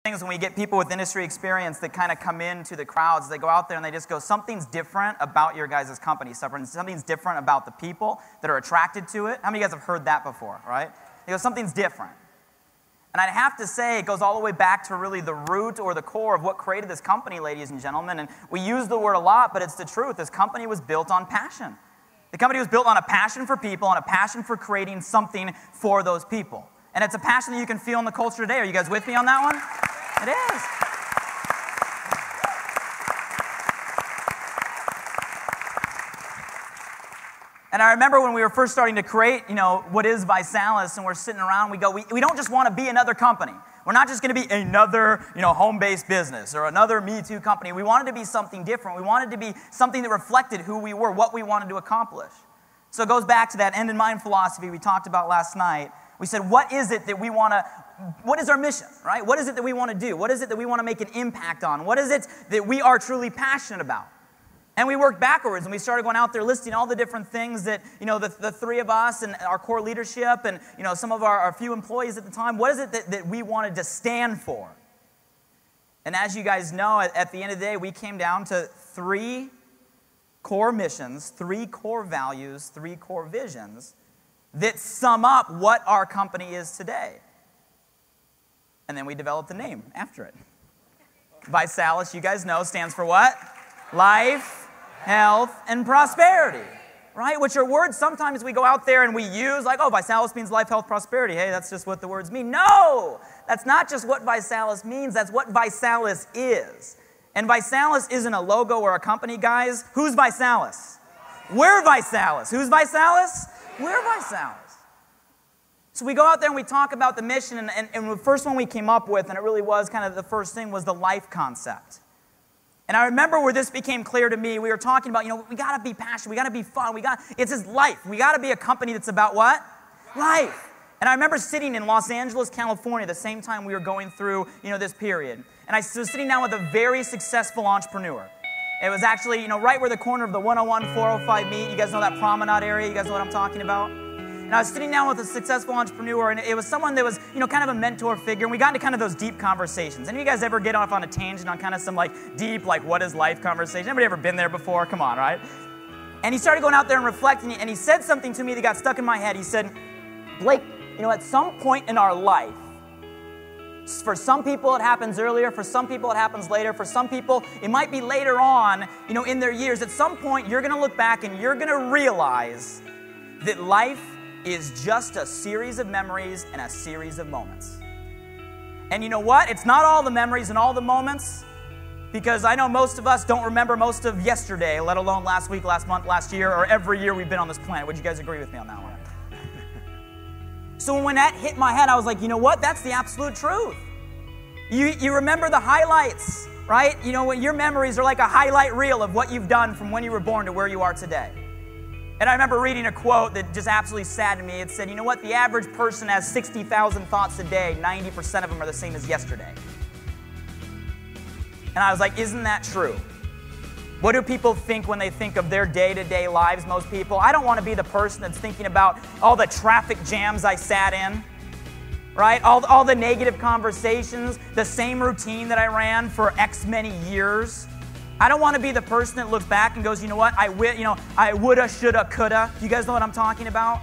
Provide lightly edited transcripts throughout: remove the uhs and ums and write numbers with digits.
things when we get people with industry experience that kind of come into the crowds. They go out there and they just go, something's different about your guys' company. Something's different about the people that are attracted to it. How many of you guys have heard that before, right? They go, something's different. And I'd have to say it goes all the way back to really the root or the core of what created this company, ladies and gentlemen. And we use the word a lot, but it's the truth. This company was built on passion. The company was built on a passion for people and a passion for creating something for those people. And it's a passion that you can feel in the culture today. Are you guys with me on that one? It is. And I remember when we were first starting to create, what is ViSalus, and we're sitting around, we go, we don't just want to be another company. We're not just going to be another, home-based business or another Me Too company. We wanted to be something different. We wanted to be something that reflected who we were, what we wanted to accomplish. So it goes back to that end in mind philosophy we talked about last night. We said, what is it that we want to, what is our mission, right? What is it that we want to do? What is it that we want to make an impact on? What is it that we are truly passionate about? And we worked backwards, and we started going out there listing all the different things that, the three of us and our core leadership and, some of our few employees at the time, what is it that we wanted to stand for? And as you guys know, at the end of the day, we came down to 3 core missions, 3 core values, 3 core visions that sum up what our company is today. And then we developed a name after it. ViSalus, you guys know, stands for what? Life, health, and prosperity, right? Which are words sometimes we go out there and we use like, oh, ViSalus means life, health, prosperity. Hey, that's just what the words mean. No, that's not just what ViSalus means. That's what ViSalus is. And ViSalus isn't a logo or a company, guys. Who's ViSalus? We're ViSalus. Who's ViSalus? We're ViSalus. So we go out there and we talk about the mission, and the first one we came up with, and it really was kind of the first thing, was the life concept. And I remember where this became clear to me. We were talking about, we got to be passionate. We got to be fun. It's just life. We got to be a company that's about what? Life. And I remember sitting in Los Angeles, California, the same time we were going through, this period. And I was sitting down with a very successful entrepreneur. It was actually, right where the corner of the 101, 405 meet. You guys know that promenade area? You guys know what I'm talking about? And I was sitting down with a successful entrepreneur, and it was someone that was, kind of a mentor figure, and we got into kind of those deep conversations. Any of you guys ever get off on a tangent on kind of some deep, what is life conversation? Anybody ever been there before? Come on, right? And he started going out there and reflecting, and he said something to me that got stuck in my head. He said, Blake, at some point in our life, for some people it happens earlier, for some people it happens later, for some people it might be later on, in their years. At some point you're going to look back and you're going to realize that life is just a series of memories and a series of moments. And you know what? It's not all the memories and all the moments, because I know most of us don't remember most of yesterday, let alone last week, last month, last year, or every year we've been on this planet. Would you guys agree with me on that one? So when that hit my head, I was like, you know what? That's the absolute truth. You remember the highlights, right? When your memories are like a highlight reel of what you've done from when you were born to where you are today. And I remember reading a quote that just absolutely saddened me. It said, you know what? The average person has 60,000 thoughts a day. 90% of them are the same as yesterday. And I was like, isn't that true? What do people think when they think of their day-to-day lives, most people? I don't want to be the person that's thinking about all the traffic jams I sat in, right? All the negative conversations, the same routine that I ran for X many years. I don't want to be the person that looks back and goes, you know what? I woulda, shoulda, coulda. You guys know what I'm talking about?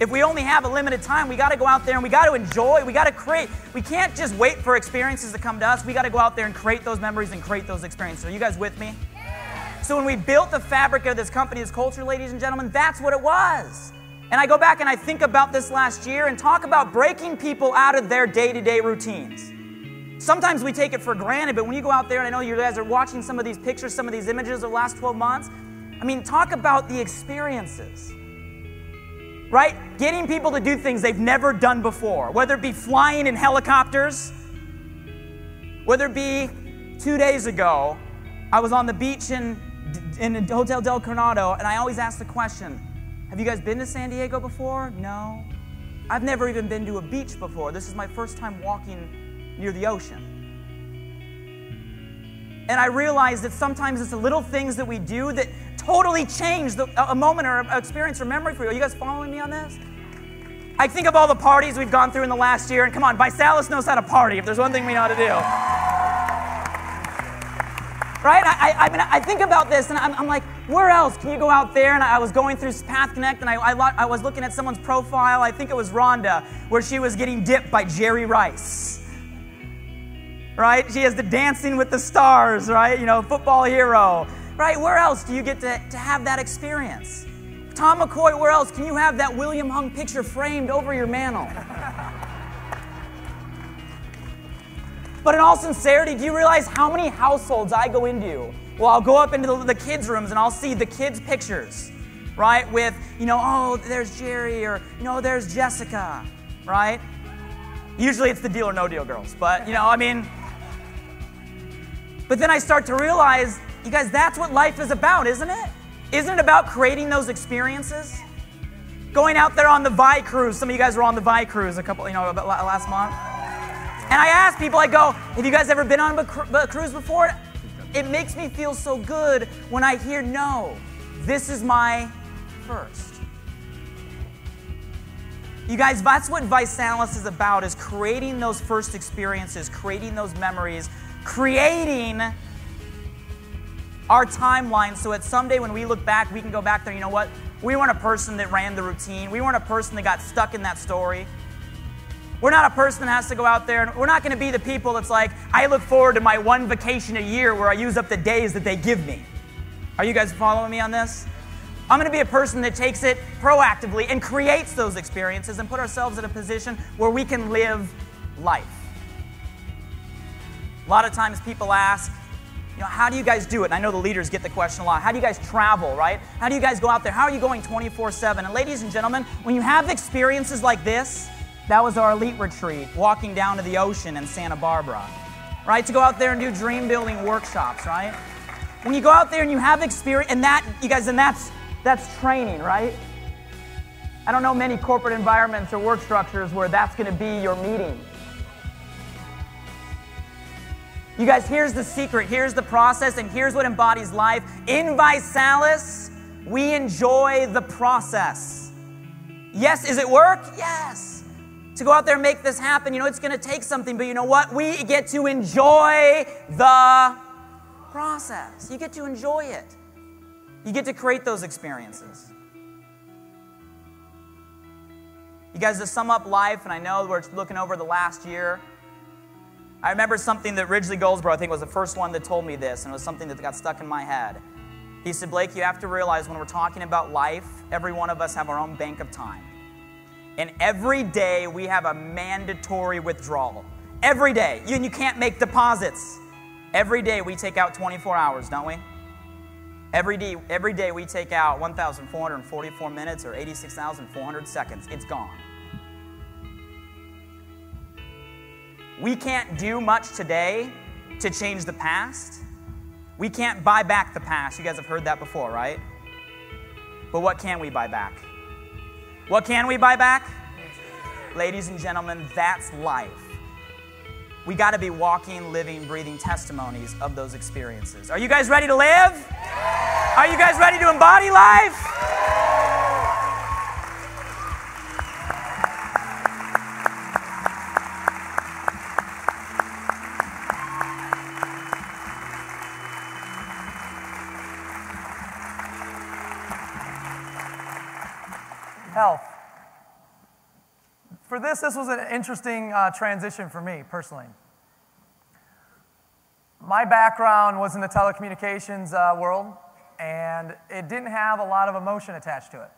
If we only have a limited time, we got to go out there and we got to enjoy. We got to create. We can't just wait for experiences to come to us. We got to go out there and create those memories and create those experiences. Are you guys with me? So when we built the fabric of this company, this culture, ladies and gentlemen, that's what it was. And I go back and I think about this last year and talk about breaking people out of their day-to-day routines. Sometimes we take it for granted, but when you go out there, and I know you guys are watching some of these pictures, some of these images of the last 12 months, talk about the experiences, right? Getting people to do things they've never done before, whether it be flying in helicopters, whether it be 2 days ago, I was on the beach in Hotel Del Coronado, and I always ask the question, have you guys been to San Diego before? No. I've never even been to a beach before. This is my first time walking near the ocean. And I realized that sometimes it's the little things that we do that totally change a moment or an experience or memory for you. Are you guys following me on this? I think of all the parties we've gone through in the last year, and come on, Visalis knows how to party if there's one thing we know how to do. Right? I think about this, and I'm like, where else can you go out there? And I was going through Path Connect, and I was looking at someone's profile. I think it was Rhonda, where she was getting dipped by Jerry Rice. Right? She has the Dancing with the Stars, right? You know, football hero. Right? Where else do you get to have that experience? Tom McCoy, where else can you have that William Hung picture framed over your mantle? But in all sincerity, do you realize how many households I go into? Well, I'll go up into the kids' rooms and I'll see the kids' pictures, right? With, you know, oh, there's Jerry, or, you know, there's Jessica, right? Usually it's the Deal or No Deal girls, but, you know, I mean. But then I start to realize, you guys, that's what life is about, isn't it? Isn't it about creating those experiences? Going out there on the Vi cruise. Some of you guys were on the Vi cruise last month. And I ask people, I go, have you guys ever been on a cruise before? It makes me feel so good when I hear, no, this is my first. You guys, that's what Visalis is about, is creating those first experiences, creating those memories, creating our timeline so that someday when we look back, we can go back there, you know what? We weren't a person that ran the routine. We weren't a person that got stuck in that story. We're not a person that has to go out there, and we're not going to be the people that's like, I look forward to my one vacation a year where I use up the days that they give me. Are you guys following me on this? I'm going to be a person that takes it proactively and creates those experiences and put ourselves in a position where we can live life. A lot of times people ask, you know, how do you guys do it? And I know the leaders get the question a lot. How do you guys travel, right? How do you guys go out there? How are you going 24/7? And ladies and gentlemen, when you have experiences like this, that was our elite retreat, walking down to the ocean in Santa Barbara, right? To go out there and do dream building workshops, right? When you go out there and you have experience, and that, you guys, and that's training, right? I don't know many corporate environments or work structures where that's going to be your meeting. You guys, here's the secret, here's the process, and here's what embodies life. In Visalis, we enjoy the process. Yes, is it work? Yes. To go out there and make this happen, you know, it's going to take something, but you know what? We get to enjoy the process. You get to enjoy it. You get to create those experiences. You guys, to sum up life, and I know we're looking over the last year, I remember something that Ridgely Goldsboro, I think, was the first one that told me this, and it was something that got stuck in my head. He said, Blake, you have to realize when we're talking about life, every one of us have our own bank of time. And every day we have a mandatory withdrawal. Every day. You can't make deposits. Every day we take out 24 hours, don't we? Every day we take out 1,444 minutes or 86,400 seconds. It's gone. We can't do much today to change the past. We can't buy back the past. You guys have heard that before, right? But what can we buy back? What can we buy back? Ladies and gentlemen, that's life. We got to be walking, living, breathing testimonies of those experiences. Are you guys ready to live? Are you guys ready to embody life? Health. For this was an interesting transition for me personally. My background was in the telecommunications world, and it didn't have a lot of emotion attached to it.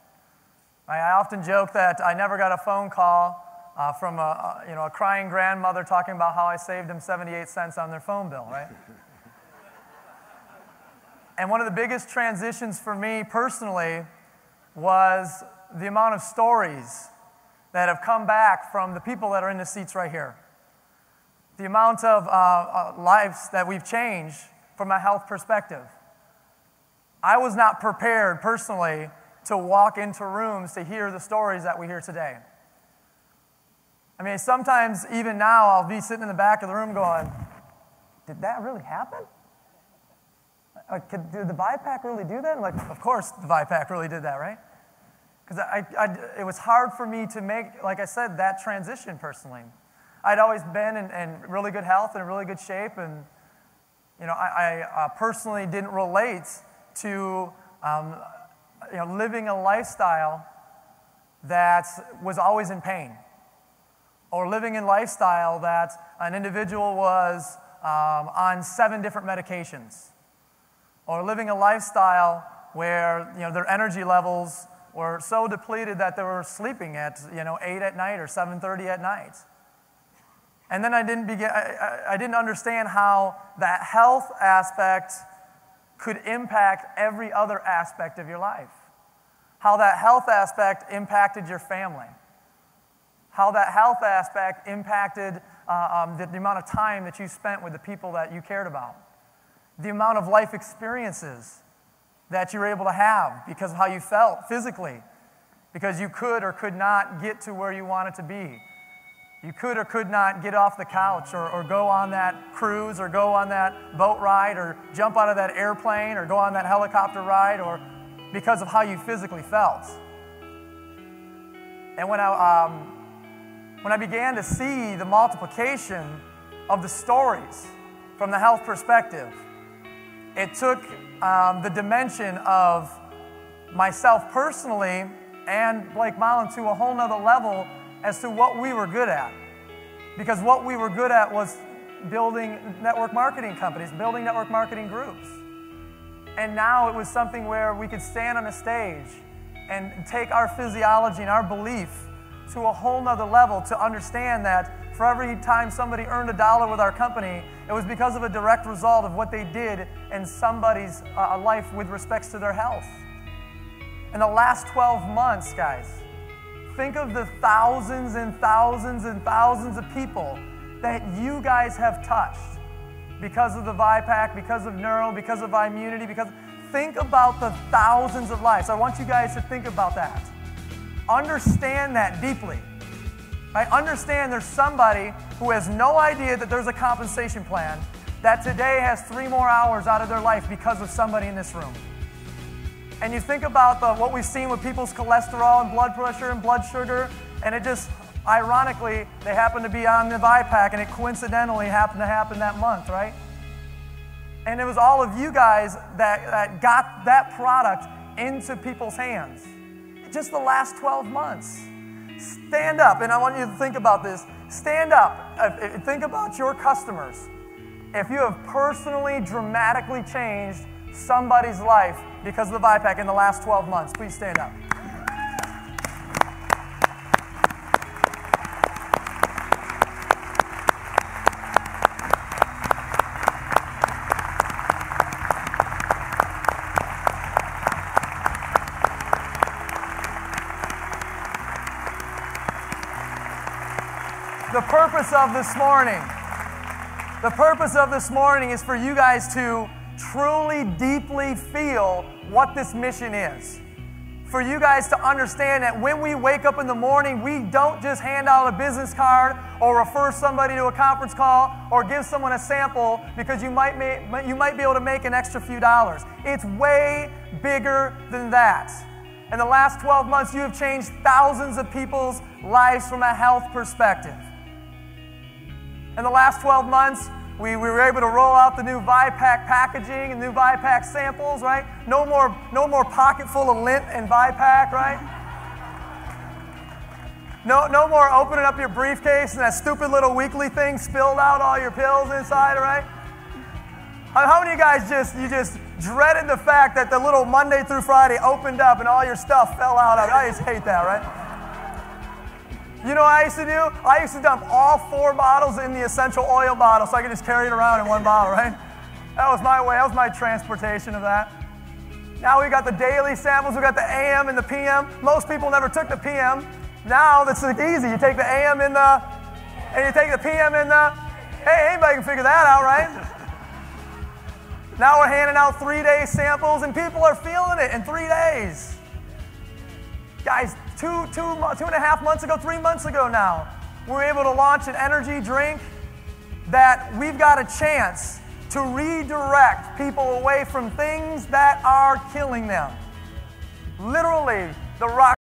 I often joke that I never got a phone call from a crying grandmother talking about how I saved them 78 cents on their phone bill, right? And one of the biggest transitions for me personally was the amount of stories that have come back from the people that are in the seats right here. The amount of lives that we've changed from a health perspective. I was not prepared personally to walk into rooms to hear the stories that we hear today. I mean, sometimes even now I'll be sitting in the back of the room going, did that really happen? Did the ViPack really do that? I'm like, of course the ViPack really did that, right? Because it was hard for me to make, like I said, that transition personally. I'd always been in really good health and in really good shape, and I personally didn't relate to living a lifestyle that was always in pain, or living in a lifestyle that an individual was on 7 different medications, or living a lifestyle where their energy levels were so depleted that they were sleeping at 8 at night or 7:30 at night. And then I didn't understand how that health aspect could impact every other aspect of your life. How that health aspect impacted your family. How that health aspect impacted the amount of time that you spent with the people that you cared about. The amount of life experiences that you were able to have because of how you felt physically. Because you could or could not get to where you wanted to be. You could or could not get off the couch or go on that cruise or go on that boat ride or jump out of that airplane or go on that helicopter ride, or because of how you physically felt. And when I began to see the multiplication of the stories from the health perspective, it took the dimension of myself personally and Blake Mullen to a whole nother level as to what we were good at. Because what we were good at was building network marketing companies, building network marketing groups. And now it was something where we could stand on a stage and take our physiology and our belief to a whole nother level to understand that for every time somebody earned $1 with our company, it was because of a direct result of what they did in somebody's life with respects to their health. In the last 12 months, guys, think of the thousands and thousands and thousands of people that you guys have touched because of the ViPack, because of Neuro, because of Immunity, think about the thousands of lives. I want you guys to think about that. Understand that deeply. I understand there's somebody who has no idea that there's a compensation plan that today has 3 more hours out of their life because of somebody in this room. And you think about what we've seen with people's cholesterol and blood pressure and blood sugar, and it just, ironically, they happen to be on the ViPack, and it coincidentally happened to happen that month, right? And it was all of you guys that got that product into people's hands. Just the last 12 months. Stand up, and I want you to think about this. Stand up. Think about your customers. If you have personally, dramatically changed somebody's life because of the ViPack in the last 12 months, please stand up. The purpose of this morning is for you guys to truly, deeply feel what this mission is. For you guys to understand that when we wake up in the morning, we don't just hand out a business card or refer somebody to a conference call or give someone a sample because you might be able to make an extra few dollars. It's way bigger than that. In the last 12 months, you have changed thousands of people's lives from a health perspective. In the last 12 months, we were able to roll out the new ViPack packaging and new ViPack samples, right? No more pocket full of lint and ViPack, right? No more opening up your briefcase and that stupid little weekly thing spilled out all your pills inside, right? How many of you guys just dreaded the fact that the little Monday through Friday opened up and all your stuff fell out of it? I just hate that, right? You know what I used to do? I used to dump all 4 bottles in the essential oil bottle so I could just carry it around in 1 bottle, right? That was my way. That was my transportation of that. Now we got the daily samples. We got the AM and the PM. Most people never took the PM. Now it's easy. You take the AM and you take the PM in the, hey, anybody can figure that out, right? Now we're handing out 3-day samples and people are feeling it in 3 days. Guys, 2.5 months ago, 3 months ago now, we were able to launch an energy drink that we've got a chance to redirect people away from things that are killing them. Literally, the rock